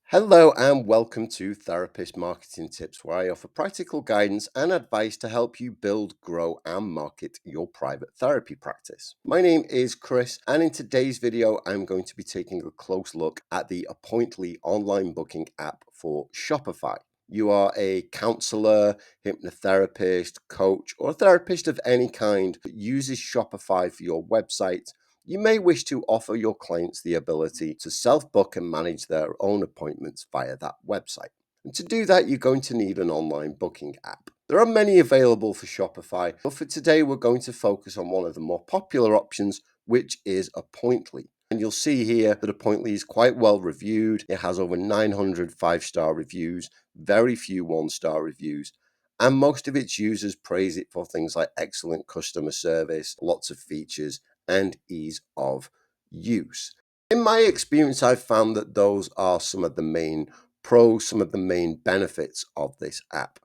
Hello and welcome to Therapist Marketing Tips, where I offer practical guidance and advice to help you build, grow, and market your private therapy practice. My name is Chris, and in today's video, I'm going to be taking a close look at the Appntly online booking app for Shopify. You are a counselor, hypnotherapist, coach, or a therapist of any kind that uses Shopify for your website. You may wish to offer your clients the ability to self-book and manage their own appointments via that website. And to do that, you're going to need an online booking app. There are many available for Shopify, but for today, we're going to focus on one of the more popular options, which is Appntly. And you'll see here that Appntly is quite well reviewed. It has over 900 five-star reviews, very few one-star reviews. And most of its users praise it for things like excellent customer service, lots of features, and ease of use. In my experience, I've found that those are some of the main pros, some of the main benefits of this app.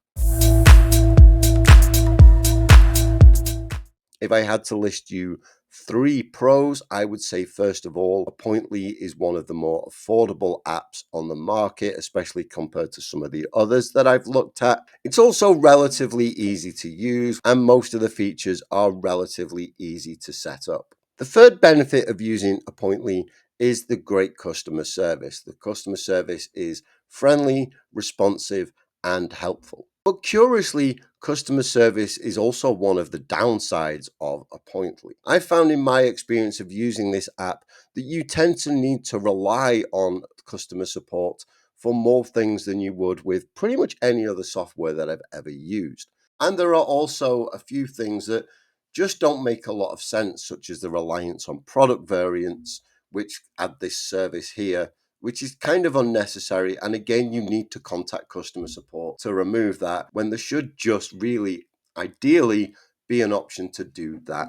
If I had to list you 3 pros, I would say, first of all, Appntly is one of the more affordable apps on the market, especially compared to some of the others that I've looked at. It's also relatively easy to use, and most of the features are relatively easy to set up. The third benefit of using Appntly is the great customer service. The customer service is friendly, responsive, and helpful. But curiously, customer service is also one of the downsides of Appntly. I found in my experience of using this app that you tend to need to rely on customer support for more things than you would with pretty much any other software that I've ever used. And there are also a few things that just don't make a lot of sense, such as the reliance on product variants, which add this service here, which is kind of unnecessary. And again, you need to contact customer support to remove that when there should just really, ideally, be an option to do that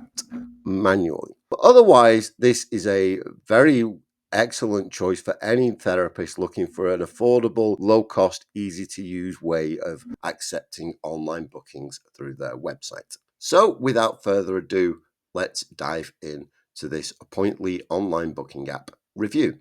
manually. But otherwise, this is a very excellent choice for any therapist looking for an affordable, low-cost, easy-to-use way of accepting online bookings through their website. So without further ado, let's dive in to this Appntly online booking app review.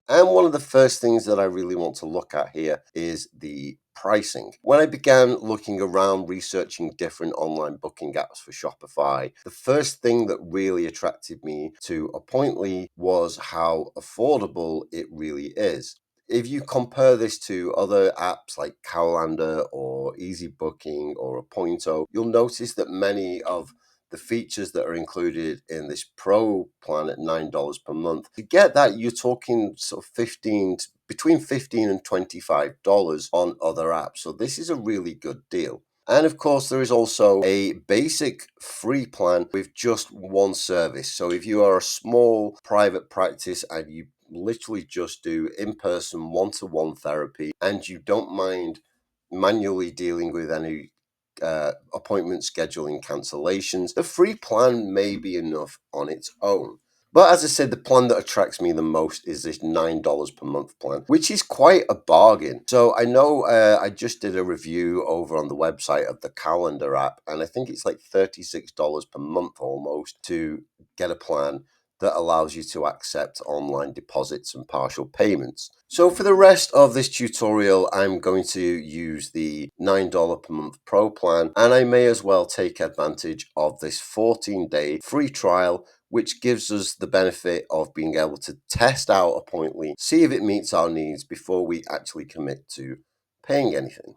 And one of the first things that I really want to look at here is the pricing. When I began looking around researching different online booking apps for Shopify, the first thing that really attracted me to Appntly was how affordable it really is. If you compare this to other apps like Calendar or Easy Booking or Appointo, you'll notice that many of the features that are included in this pro plan at $9 per month. To get that, you're talking sort of between $15 and $25 on other apps. So this is a really good deal. And of course, there is also a basic free plan with just one service. So if you are a small private practice and you literally just do in-person one-to-one therapy and you don't mind manually dealing with any appointment scheduling cancellations, the free plan may be enough on its own. But as I said, the plan that attracts me the most is this $9 per month plan, which is quite a bargain. So I know I just did a review over on the website of the Calendar app, and I think it's like $36 per month almost to get a plan that allows you to accept online deposits and partial payments. So for the rest of this tutorial, I'm going to use the $9 per month pro plan, and I may as well take advantage of this 14-day free trial, which gives us the benefit of being able to test out Appntly, see if it meets our needs before we actually commit to paying anything.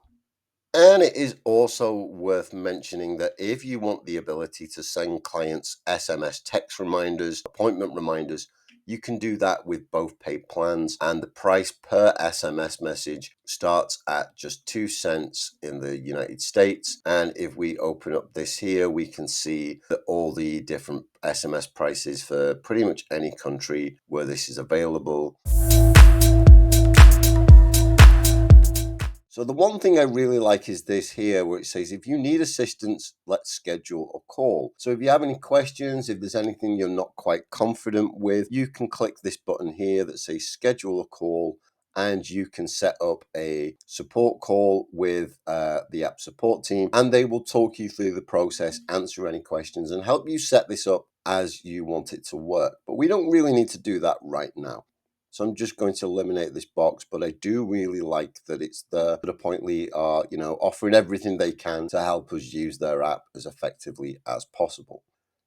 And it is also worth mentioning that if you want the ability to send clients SMS text reminders, appointment reminders, you can do that with both paid plans, and the price per SMS message starts at just 2 cents in the United States. And if we open up this here, we can see that all the different SMS prices for pretty much any country where this is available. So So the one thing I really like is this here where it says, if you need assistance, let's schedule a call. So if you have any questions, if there's anything you're not quite confident with, you can click this button here that says schedule a call, and you can set up a support call with the app support team, and they will talk you through the process, answer any questions, and help you set this up as you want it to work. But we don't really need to do that right now. So I'm just going to eliminate this box, but I do really like that it's there. That Appntly are, offering everything they can to help us use their app as effectively as possible.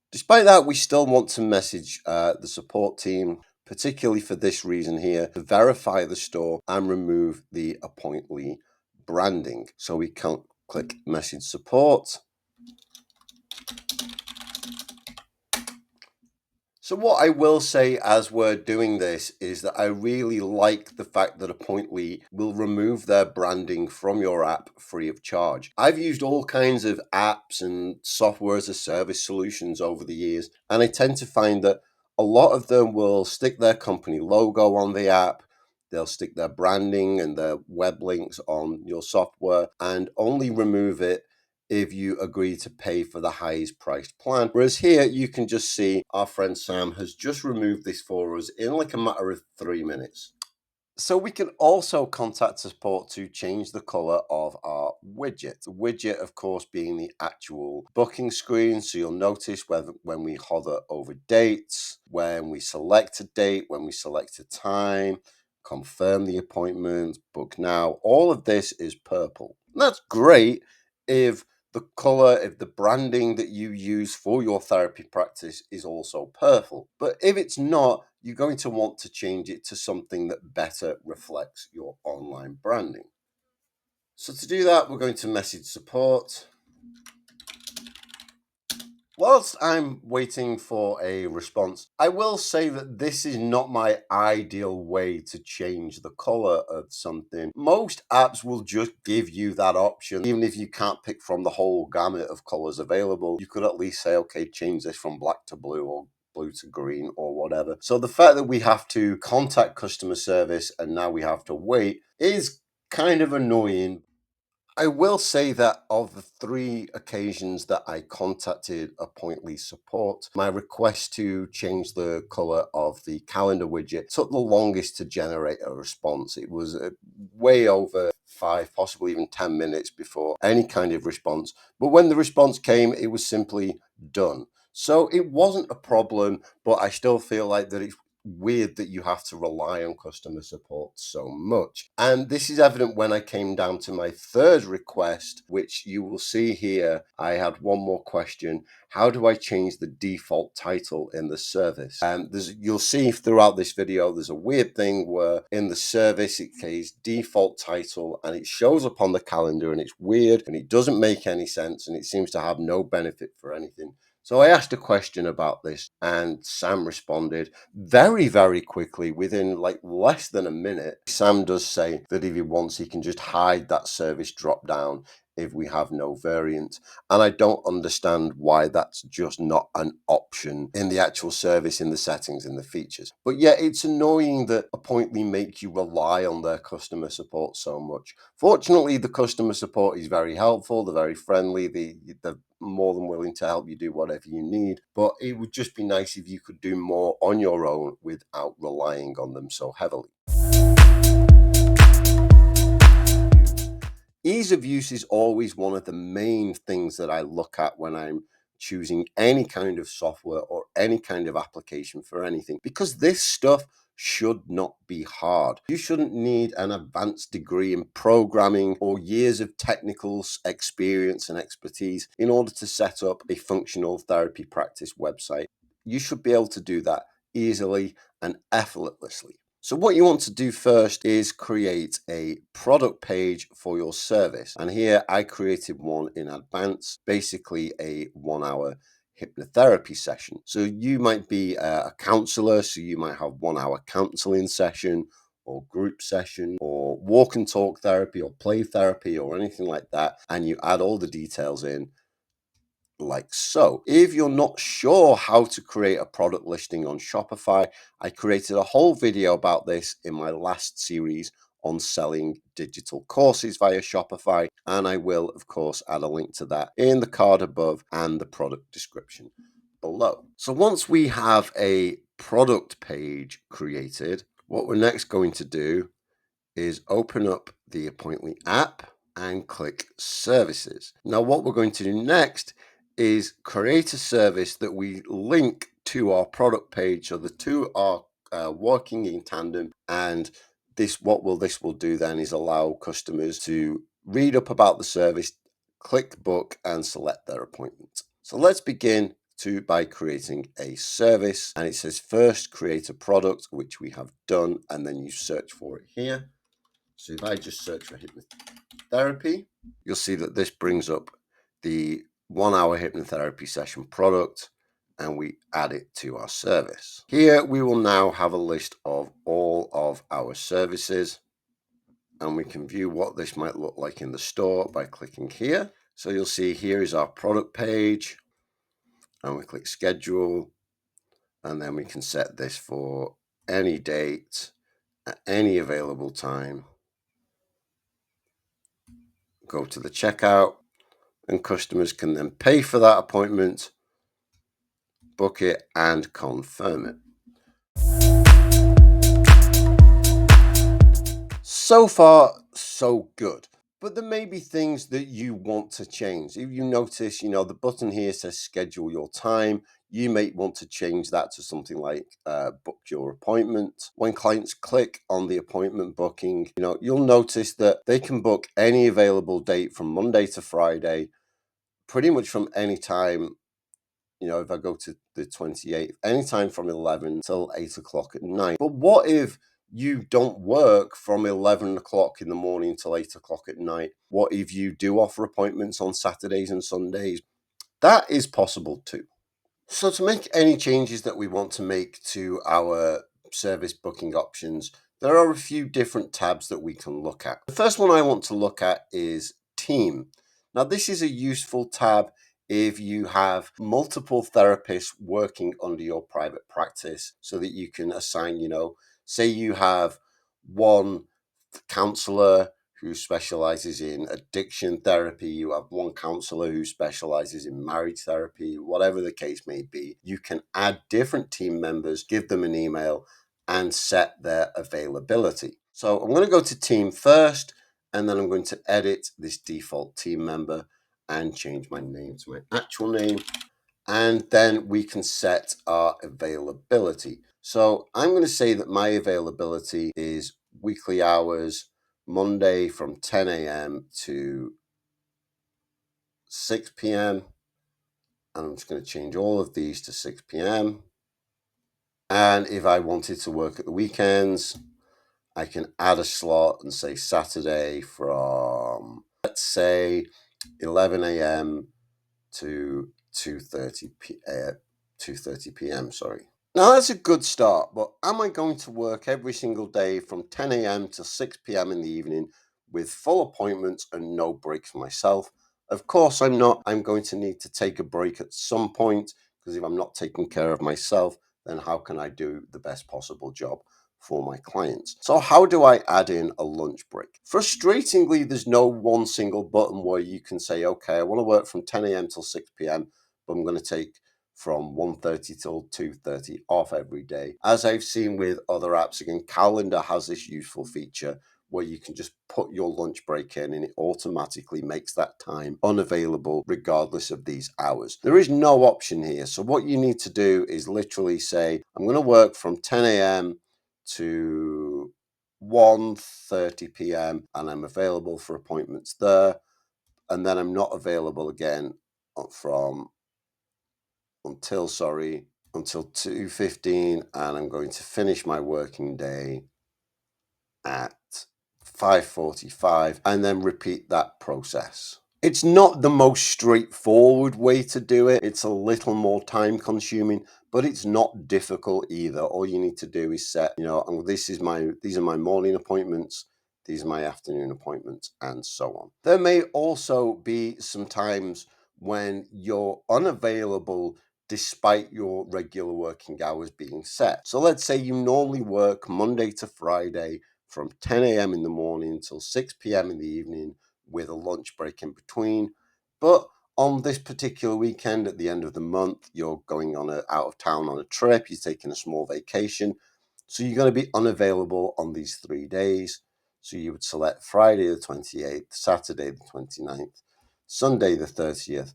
Despite that, we still want to message the support team, particularly for this reason here, to verify the store and remove the Appntly branding. So we can click message support. So what I will say as we're doing this is that I really like the fact that Appntly will remove their branding from your app free of charge. I've used all kinds of apps and software as a service solutions over the years, and I tend to find that a lot of them will stick their company logo on the app. They'll stick their branding and their web links on your software and only remove it if you agree to pay for the highest priced plan. Whereas here you can just see our friend Sam has just removed this for us in like a matter of 3 minutes. So we can also contact support to change the color of our widget. The widget, of course, being the actual booking screen. So you'll notice when we hover over dates, when we select a date, when we select a time, confirm the appointment, book now, all of this is purple. And that's great if the branding that you use for your therapy practice is also purple. But if it's not, you're going to want to change it to something that better reflects your online branding. So to do that, we're going to message support. Whilst I'm waiting for a response, I will say that this is not my ideal way to change the color of something. Most apps will just give you that option. Even if you can't pick from the whole gamut of colors available, you could at least say, okay, change this from black to blue or blue to green or whatever. So the fact that we have to contact customer service and now we have to wait is kind of annoying. I will say that of the 3 occasions that I contacted Appntly support, my request to change the color of the calendar widget took the longest to generate a response. It was way over 5, possibly even 10 minutes before any kind of response. But when the response came, it was simply done. So it wasn't a problem, but I still feel like that it's weird that you have to rely on customer support so much. And this is evident when I came down to my third request, which you will see here. I had one more question. How do I change the default title in the service? And you'll see throughout this video, there's a weird thing where in the service, it says default title and it shows up on the calendar and it's weird and it doesn't make any sense and it seems to have no benefit for anything. So I asked a question about this and Sam responded very, very quickly within like less than a minute. Sam does say that if he wants, he can just hide that service drop down if we have no variant. And I don't understand why that's just not an option in the actual service, in the settings, in the features. But yeah, it's annoying that Appntly make you rely on their customer support so much. Fortunately, the customer support is very helpful. They're very friendly. They're more than willing to help you do whatever you need. But it would just be nice if you could do more on your own without relying on them so heavily. Ease of use is always one of the main things that I look at when I'm choosing any kind of software or any kind of application for anything, because this stuff should not be hard. You shouldn't need an advanced degree in programming or years of technical experience and expertise in order to set up a functional therapy practice website. You should be able to do that easily and effortlessly. So what you want to do first is create a product page for your service. And here I created one in advance, basically a 1-hour hypnotherapy session. So you might be a counselor, so you might have 1-hour counseling session or group session or walk and talk therapy or play therapy or anything like that. And you add all the details in like so. If you're not sure how to create a product listing on Shopify, I created a whole video about this in my last series on selling digital courses via Shopify. And I will, of course, add a link to that in the card above and the product description below. So once we have a product page created, what we're next going to do is open up the Appntly app and click services. Now, what we're going to do next is create a service that we link to our product page. So the two are working in tandem, and what this will do then is allow customers to read up about the service, click book, and select their appointment. So let's begin by creating a service, and it says first create a product, which we have done, and then you search for it here. So if I just search for hypnotherapy, you'll see that this brings up the 1 hour hypnotherapy session product, and we add it to our service. Here we will now have a list of all of our services, and we can view what this might look like in the store by clicking here. So you'll see here is our product page, and we click schedule, and then we can set this for any date at any available time. Go to the checkout, and customers can then pay for that appointment, book it, and confirm it. So far, so good. But there may be things that you want to change. If you notice, the button here says schedule your time. You may want to change that to something like book your appointment. When clients click on the appointment booking, you'll notice that they can book any available date from Monday to Friday, pretty much from any time. If I go to the 28th, anytime from 11 till 8 o'clock at night. But what if you don't work from 11 o'clock in the morning till 8 o'clock at night? What if you do offer appointments on Saturdays and Sundays? That is possible too. So to make any changes that we want to make to our service booking options, there are a few different tabs that we can look at. The first one I want to look at is Team. Now, this is a useful tab if you have multiple therapists working under your private practice, so that you can assign, say you have one counselor who specializes in addiction therapy, you have one counselor who specializes in marriage therapy, whatever the case may be. You can add different team members, give them an email, and set their availability. So I'm going to go to team first, and then I'm going to edit this default team member and change my name to my actual name. And then we can set our availability. So I'm going to say that my availability is weekly hours, Monday from 10 a.m. to 6 p.m. And I'm just going to change all of these to 6 p.m. And if I wanted to work at the weekends, I can add a slot and say Saturday from, let's say, 11 a.m. to 2:30 p.m. Now that's a good start, but am I going to work every single day from 10 a.m. to 6 p.m. in the evening with full appointments and no breaks for myself? Of course I'm not. I'm going to need to take a break at some point, because if I'm not taking care of myself, then how can I do the best possible job for my clients? So how do I add in a lunch break? Frustratingly, there's no one single button where you can say, okay, I want to work from 10 a.m. till 6 p.m., but I'm going to take from 1:30 till 2:30 off every day. As I've seen with other apps, again, Calendar has this useful feature where you can just put your lunch break in and it automatically makes that time unavailable regardless of these hours. There is no option here. So what you need to do is literally say, I'm going to work from 10 a.m. to 1:30 p.m. and I'm available for appointments there. And then I'm not available again until 2:15, and I'm going to finish my working day at 5:45 and then repeat that process. It's not the most straightforward way to do it. It's a little more time consuming, but it's not difficult either. All you need to do is set, these are my morning appointments, these are my afternoon appointments, and so on. There may also be some times when you're unavailable despite your regular working hours being set. So let's say you normally work Monday to Friday from 10 a.m. in the morning till 6 p.m. in the evening with a lunch break in between. But on this particular weekend at the end of the month, you're going on out of town on a trip, you're taking a small vacation. So you're going to be unavailable on these 3 days. So you would select Friday the 28th, Saturday the 29th, Sunday the 30th,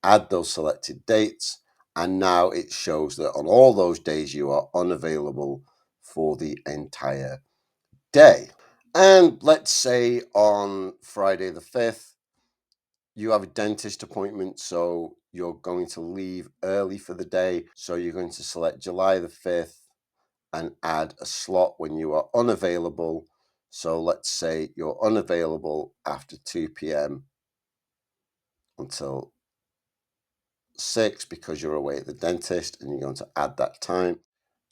add those selected dates, and now it shows that on all those days you are unavailable for the entire day. And let's say on Friday the 5th, you have a dentist appointment, so you're going to leave early for the day. So you're going to select July the 5th and add a slot when you are unavailable. So let's say you're unavailable after 2 p.m. until 6 because you're away at the dentist, and you're going to add that time.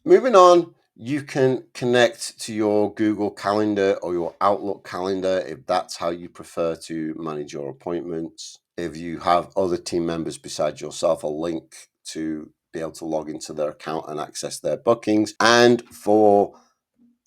Moving on, you can connect to your Google Calendar or your Outlook calendar if that's how you prefer to manage your appointments. If you have other team members besides yourself, a link to be able to log into their account and access their bookings. And for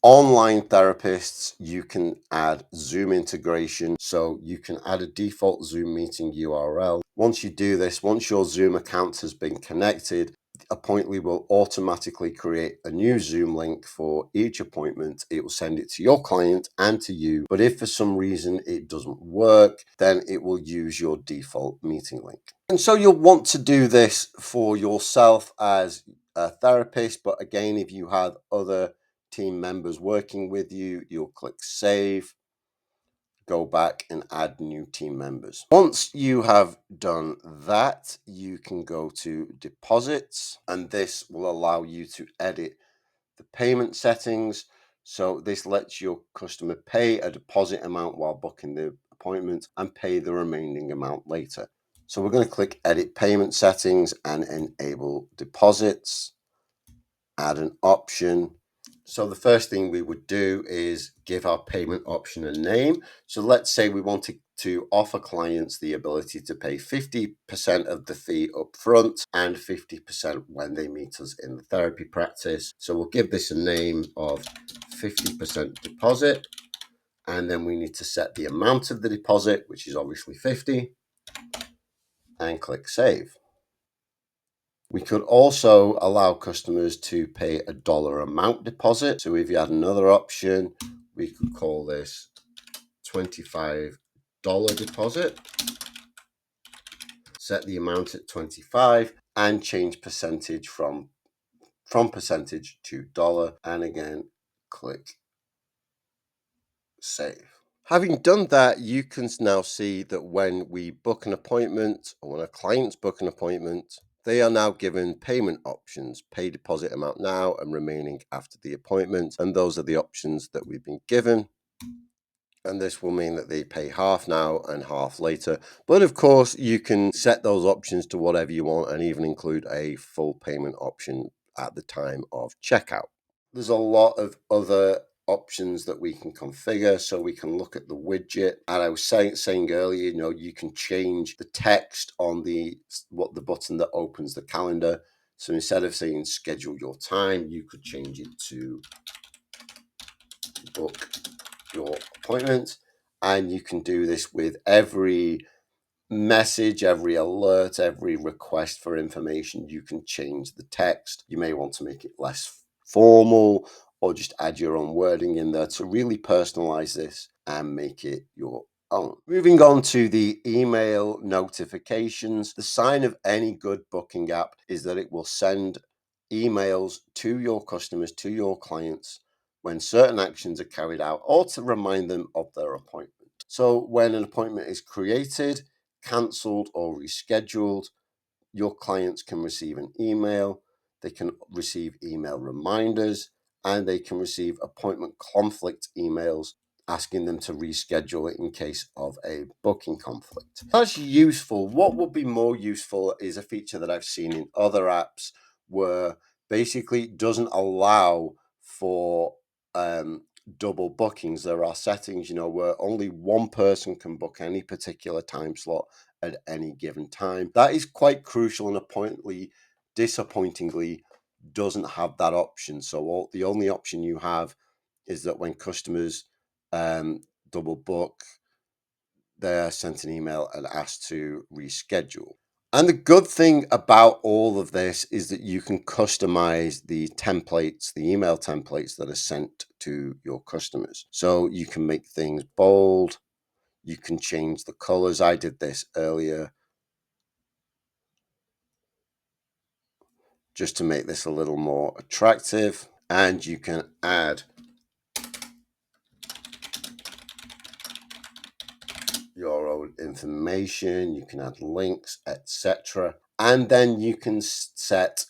online therapists, you can add Zoom integration. So you can add a default Zoom meeting URL. Once you do this, once your Zoom account has been connected, Appntly will automatically create a new Zoom link for each appointment. It will send it to your client and to you. But if for some reason it doesn't work, then it will use your default meeting link. And so you'll want to do this for yourself as a therapist. But again, if you have other team members working with you, you'll click save, go back and add new team members. Once you have done that, you can go to deposits, and this will allow you to edit the payment settings. So this lets your customer pay a deposit amount while booking the appointment and pay the remaining amount later. So we're going to click edit payment settings and enable deposits, add an option. So the first thing we would do is give our payment option a name. So let's say we wanted to offer clients the ability to pay 50% of the fee up front and 50% when they meet us in the therapy practice. So we'll give this a name of 50% deposit. And then we need to set the amount of the deposit, which is obviously 50, and click save. We could also allow customers to pay a dollar amount deposit. So if you had another option, we could call this $25 deposit. Set the amount at 25 and change percentage from percentage to dollar. And again, click save. Having done that, you can now see that when we book an appointment or when our clients book an appointment, they are now given payment options, pay deposit amount now and remaining after the appointment. And those are the options that we've been given. And this will mean that they pay half now and half later. But of course, you can set those options to whatever you want and even include a full payment option at the time of checkout. There's a lot of other options that we can configure. So we can look at the widget. And I was saying earlier, you can change the text on the button that opens the calendar. So instead of saying schedule your time, you could change it to book your appointment. And you can do this with every message, every alert, every request for information. You can change the text. You may want to make it less formal or just add your own wording in there to really personalize this and make it your own. Moving on to the email notifications. The sign of any good booking app is that it will send emails to your customers, to your clients, when certain actions are carried out or to remind them of their appointment. So when an appointment is created, cancelled, or rescheduled, your clients can receive an email, they can receive email reminders, and they can receive appointment conflict emails asking them to reschedule it in case of a booking conflict. That's useful. What would be more useful is a feature that I've seen in other apps where basically doesn't allow for double bookings. There are settings, where only one person can book any particular time slot at any given time. That is quite crucial, and disappointingly doesn't have that option. So the only option you have is that when customers double book, they're sent an email and asked to reschedule. And the good thing about all of this is that you can customize the templates, the email templates that are sent to your customers. So you can make things bold, you can change the colors. I did this earlier just to make this a little more attractive. And you can add your own information, you can add links, etc. And then you can set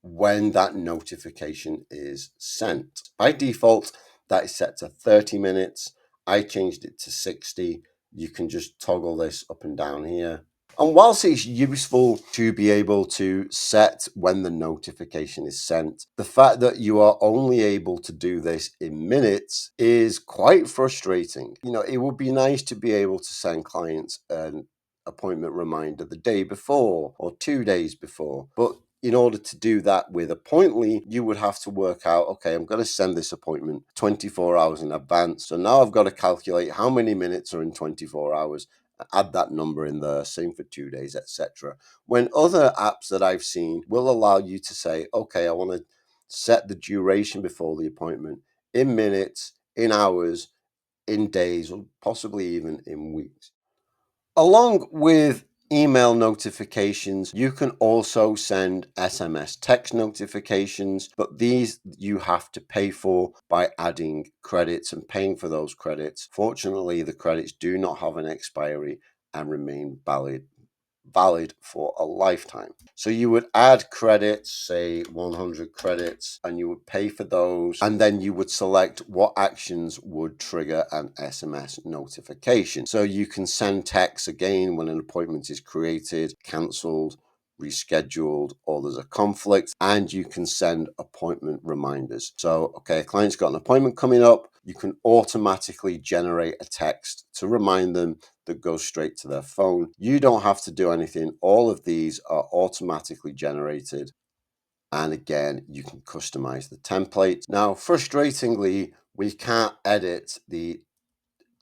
when that notification is sent. By default, that is set to 30 minutes. I changed it to 60. You can just toggle this up and down here. And whilst it's useful to be able to set when the notification is sent, the fact that you are only able to do this in minutes is quite frustrating. It would be nice to be able to send clients an appointment reminder the day before or 2 days before, but in order to do that with Appntly, you would have to work out, okay, I'm going to send this appointment 24 hours in advance. So now I've got to calculate how many minutes are in 24 hours, add that number in there, same for 2 days, etc. When other apps that I've seen will allow you to say, okay, I want to set the duration before the appointment in minutes, in hours, in days, or possibly even in weeks. Along with email notifications, you can also send SMS text notifications, but these you have to pay for by adding credits and paying for those credits. Fortunately, the credits do not have an expiry and remain valid for a lifetime. So you would add credits, say 100 credits, and you would pay for those. And then you would select what actions would trigger an SMS notification. So you can send texts again when an appointment is created, cancelled, rescheduled, or there's a conflict, and you can send appointment reminders. So, okay, a client's got an appointment coming up, you can automatically generate a text to remind them that goes straight to their phone. You don't have to do anything. All of these are automatically generated. And again, you can customize the template. Now, frustratingly, we can't edit the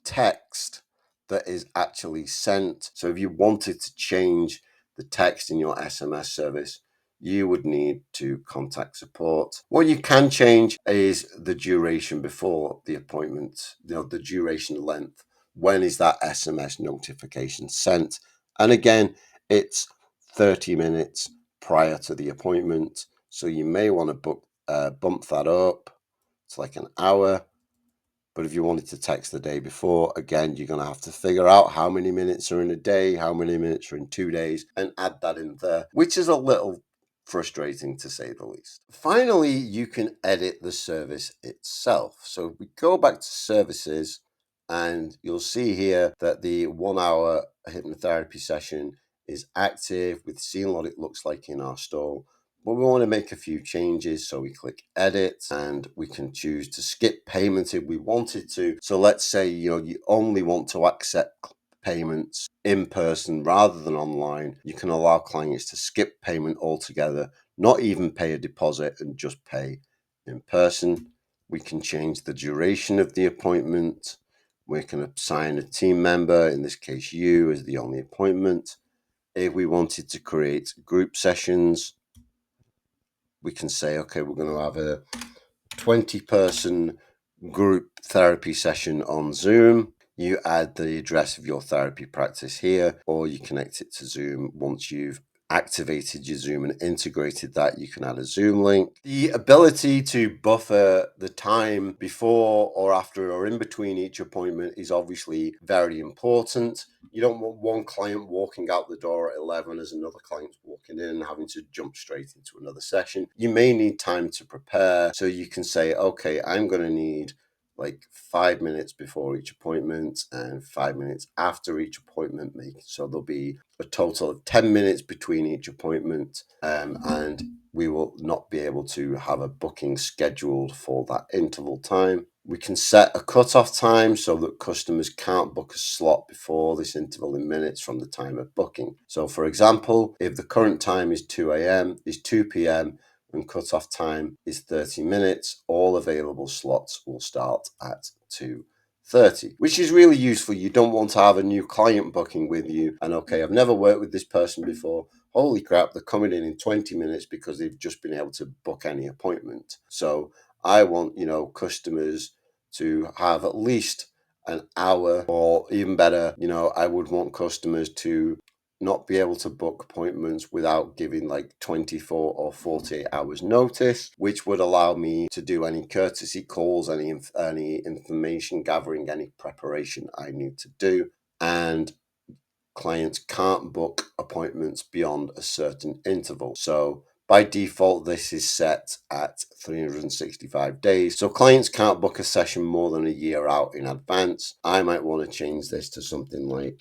text that is actually sent. So if you wanted to change the text in your SMS service, you would need to contact support. What you can change is the duration before the appointment, the duration length. When is that SMS notification sent? And again, it's 30 minutes prior to the appointment. So you may want to bump that up to like an hour. But if you wanted to text the day before, again, you're going to have to figure out how many minutes are in a day, how many minutes are in 2 days, and add that in there, which is a little frustrating to say the least. Finally, you can edit the service itself. So if we go back to services, and you'll see here that the 1 hour hypnotherapy session is active. We've seen what it looks like in our store. But we want to make a few changes, so we click edit and we can choose to skip payment if we wanted to. So let's say you only want to accept payments in person rather than online. You can allow clients to skip payment altogether, not even pay a deposit, and just pay in person. We can change the duration of the appointment. We can assign a team member, in this case you, as the only appointment. If we wanted to create group sessions, we can say, okay, we're going to have a 20-person group therapy session on Zoom. You add the address of your therapy practice here, or you connect it to Zoom. Once you've activated your Zoom and integrated that, you can add a Zoom link. The ability to buffer the time before or after or in between each appointment is obviously very important. You don't want one client walking out the door at 11 as another client's walking in and having to jump straight into another session. You may need time to prepare, so you can say, okay, I'm going to need like 5 minutes before each appointment and 5 minutes after each appointment. So there'll be a total of 10 minutes between each appointment, and we will not be able to have a booking scheduled for that interval time. We can set a cutoff time so that customers can't book a slot before this interval in minutes from the time of booking. So for example, if the current time is 2 p.m., and cutoff time is 30 minutes. All available slots will start at 2:30, which is really useful. You don't want to have a new client booking with you and, okay, I've never worked with this person before. Holy crap, they're coming in 20 minutes because they've just been able to book any appointment. So I want, customers to have at least an hour, or even better, I would want customers to not be able to book appointments without giving like 24 or 48 hours notice, which would allow me to do any courtesy calls, any information gathering, any preparation I need to do. And clients can't book appointments beyond a certain interval. So by default, this is set at 365 days. So clients can't book a session more than a year out in advance. I might want to change this to something like,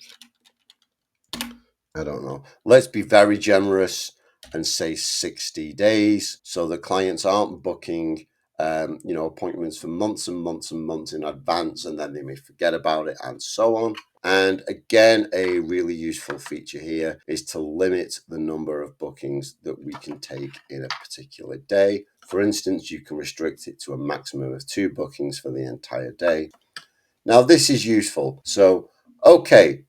I don't know, let's be very generous and say 60 days. So the clients aren't booking appointments for months and months and months in advance, and then they may forget about it and so on. And again, a really useful feature here is to limit the number of bookings that we can take in a particular day. For instance, you can restrict it to a maximum of 2 bookings for the entire day. Now, this is useful. So, okay,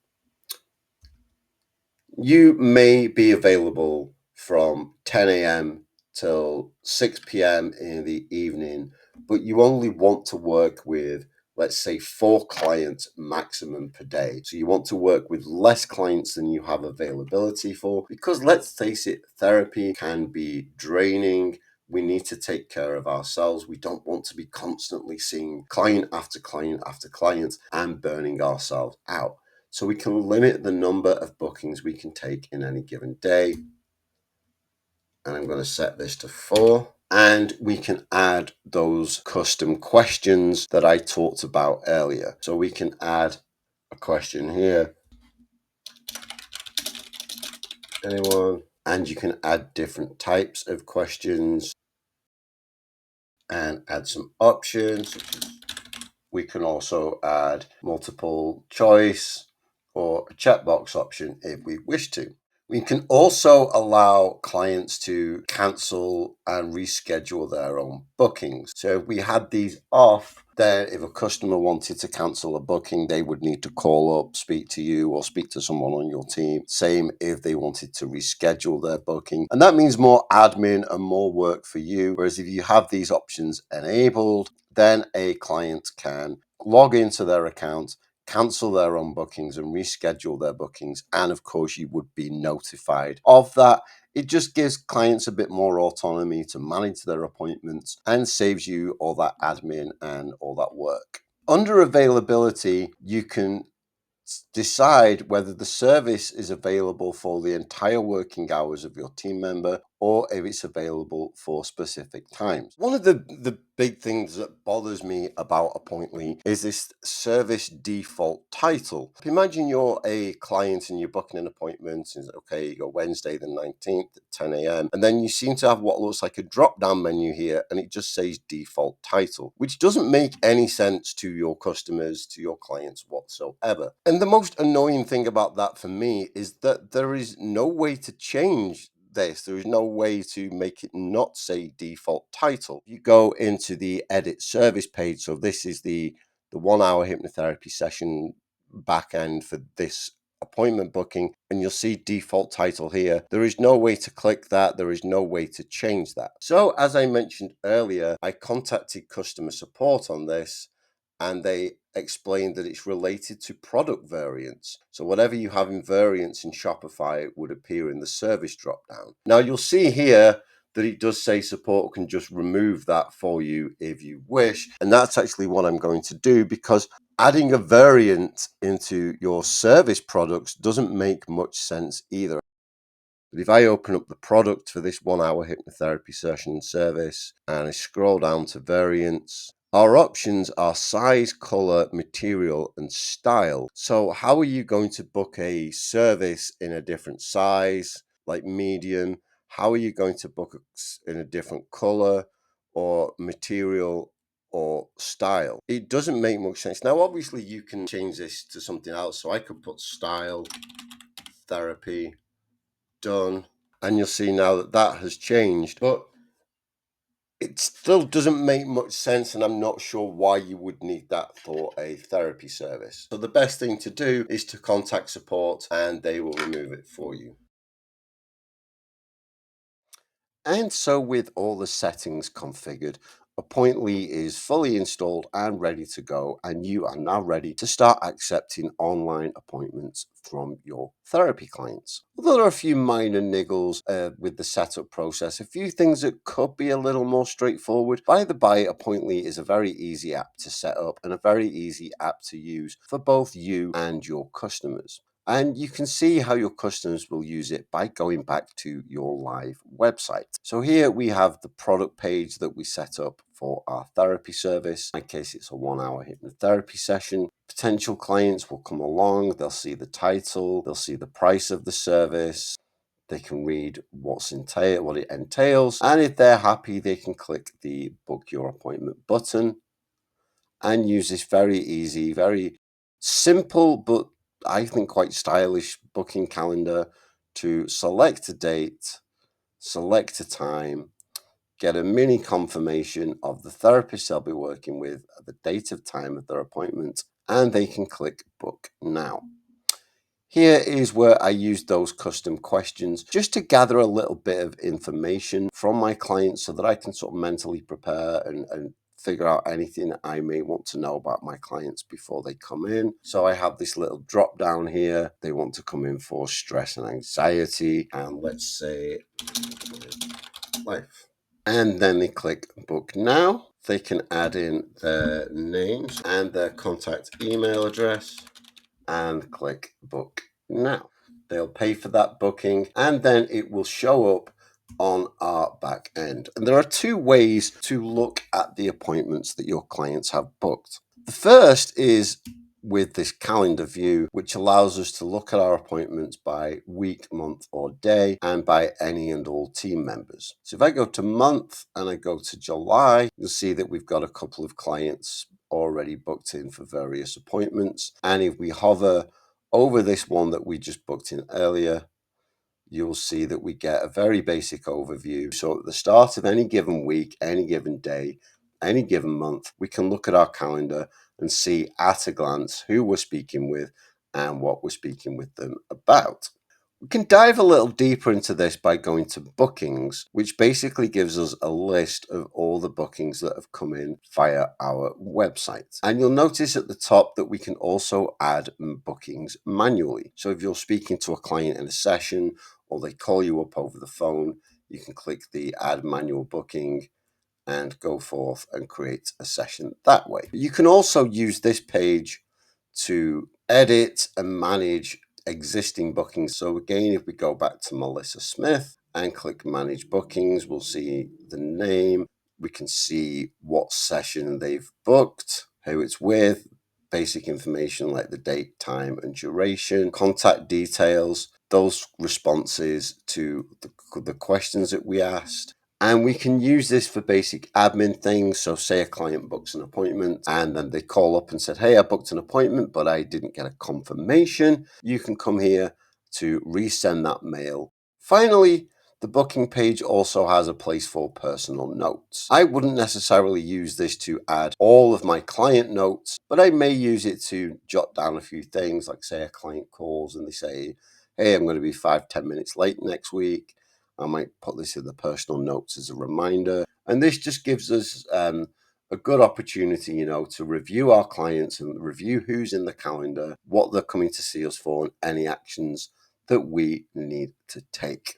you may be available from 10 a.m. till 6 p.m. in the evening, but you only want to work with, let's say, 4 clients maximum per day. So you want to work with less clients than you have availability for, because let's face it, therapy can be draining. We need to take care of ourselves. We don't want to be constantly seeing client after client after client and burning ourselves out. So we can limit the number of bookings we can take in any given day. And I'm going to set this to 4. And we can add those custom questions that I talked about earlier. So we can add a question here. Anyone? And you can add different types of questions and add some options. We can also add multiple choice or a checkbox option if we wish to. We can also allow clients to cancel and reschedule their own bookings. So if we had these off, then if a customer wanted to cancel a booking, they would need to call up, speak to you, or speak to someone on your team. Same if they wanted to reschedule their booking. And that means more admin and more work for you. Whereas if you have these options enabled, then a client can log into their account, cancel their own bookings and reschedule their bookings. And of course, you would be notified of that. It just gives clients a bit more autonomy to manage their appointments and saves you all that admin and all that work. Under availability, you can decide whether the service is available for the entire working hours of your team member or if it's available for specific times. One of the big things that bothers me about Appntly is this service default title. Imagine you're a client and you're booking an appointment and okay, you go Wednesday the 19th at 10 a.m. and then you seem to have what looks like a drop-down menu here and it just says default title, which doesn't make any sense to your customers, to your clients whatsoever. And the most annoying thing about that for me is that there is no way to change this. There is no way to make it not say default title. You go into the edit service page. So this is the 1 hour hypnotherapy session back end for this appointment booking, and you'll see default title here. There is no way to click that. There is no way to change that. So as I mentioned earlier, I contacted customer support on this, and they explained that it's related to product variants. So whatever you have in variants in Shopify would appear in the service dropdown. Now you'll see here that it does say support can just remove that for you if you wish. And that's actually what I'm going to do, because adding a variant into your service products doesn't make much sense either. But if I open up the product for this 1 hour hypnotherapy session service and I scroll down to variants, our options are size, color, material, and style. So how are you going to book a service in a different size, like medium? How are you going to book in a different color or material or style? It doesn't make much sense. Now, obviously, you can change this to something else. So I could put style, therapy, done. And you'll see now that that has changed. But It still doesn't make much sense, and I'm not sure why you would need that for a therapy service. So the best thing to do is to contact support and they will remove it for you. And so with all the settings configured, Appointly is fully installed and ready to go, and you are now ready to start accepting online appointments from your therapy clients. Although there are a few minor niggles with the setup process, a few things that could be a little more straightforward. By the by, Appointly is a very easy app to set up and a very easy app to use for both you and your customers. And you can see how your customers will use it by going back to your live website. So here we have the product page that we set up for our therapy service. In my case, it's a 1-hour hypnotherapy session. Potential clients will come along, they'll see the title, they'll see the price of the service, they can read what it entails, and if they're happy, they can click the book your appointment button and use this very easy, very simple, but I think quite stylish booking calendar to select a date, select a time, get a mini confirmation of the therapist they'll be working with at the date of time of their appointment, and they can click book now. Here is where I use those custom questions just to gather a little bit of information from my clients so that I can sort of mentally prepare and figure out anything I may want to know about my clients before they come in. So I have this little drop down here. They want to come in for stress and anxiety, and let's say life. And then they click book now. They can add in their names and their contact email address and click book now. They'll pay for that booking and then it will show up on our back end. And there are two ways to look at the appointments that your clients have booked. The first is with this calendar view, which allows us to look at our appointments by week, month, or day, and by any and all team members. So if I go to month and I go to July, you'll see that we've got a couple of clients already booked in for various appointments. And if we hover over this one that we just booked in earlier, you'll see that we get a very basic overview. So at the start of any given week, any given day, any given month, we can look at our calendar and see at a glance who we're speaking with and what we're speaking with them about. We can dive a little deeper into this by going to bookings, which basically gives us a list of all the bookings that have come in via our website. And you'll notice at the top that we can also add bookings manually. So if you're speaking to a client in a session or they call you up over the phone, you can click the add manual booking and go forth and create a session that way. You can also use this page to edit and manage existing bookings. So again, if we go back to Melissa Smith and click manage bookings, we'll see the name. We can see what session they've booked, who it's with, basic information like the date, time, and duration, contact details, those responses to the questions that we asked. And we can use this for basic admin things. So say a client books an appointment and then they call up and said, hey, I booked an appointment, but I didn't get a confirmation. You can come here to resend that mail. Finally, the booking page also has a place for personal notes. I wouldn't necessarily use this to add all of my client notes, but I may use it to jot down a few things, like say a client calls and they say, hey, I'm going to be 5-10 minutes late next week. I might put this in the personal notes as a reminder. And this just gives us a good opportunity, to review our clients and review who's in the calendar, what they're coming to see us for, and any actions that we need to take.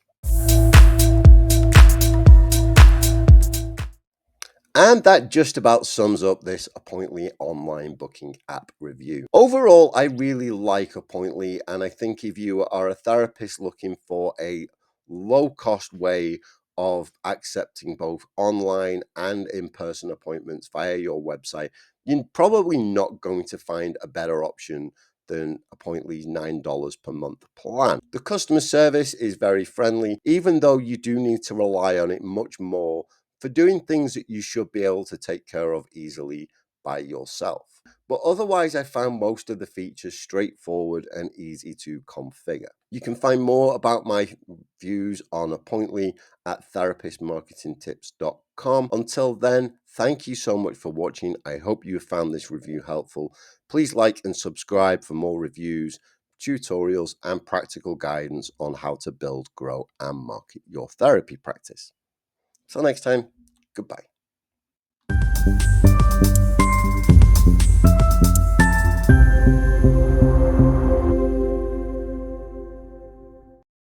And that just about sums up this Appointly online booking app review. Overall, I really like Appointly, and I think if you are a therapist looking for a low-cost way of accepting both online and in-person appointments via your website, you're probably not going to find a better option than Appointly's $9 per month plan. The customer service is very friendly, even though you do need to rely on it much more for doing things that you should be able to take care of easily by yourself. But otherwise, I found most of the features straightforward and easy to configure. You can find more about my views on Appntly at therapistmarketingtips.com. Until then, thank you so much for watching. I hope you found this review helpful. Please like and subscribe for more reviews, tutorials, and practical guidance on how to build, grow, and market your therapy practice. Till next time, goodbye.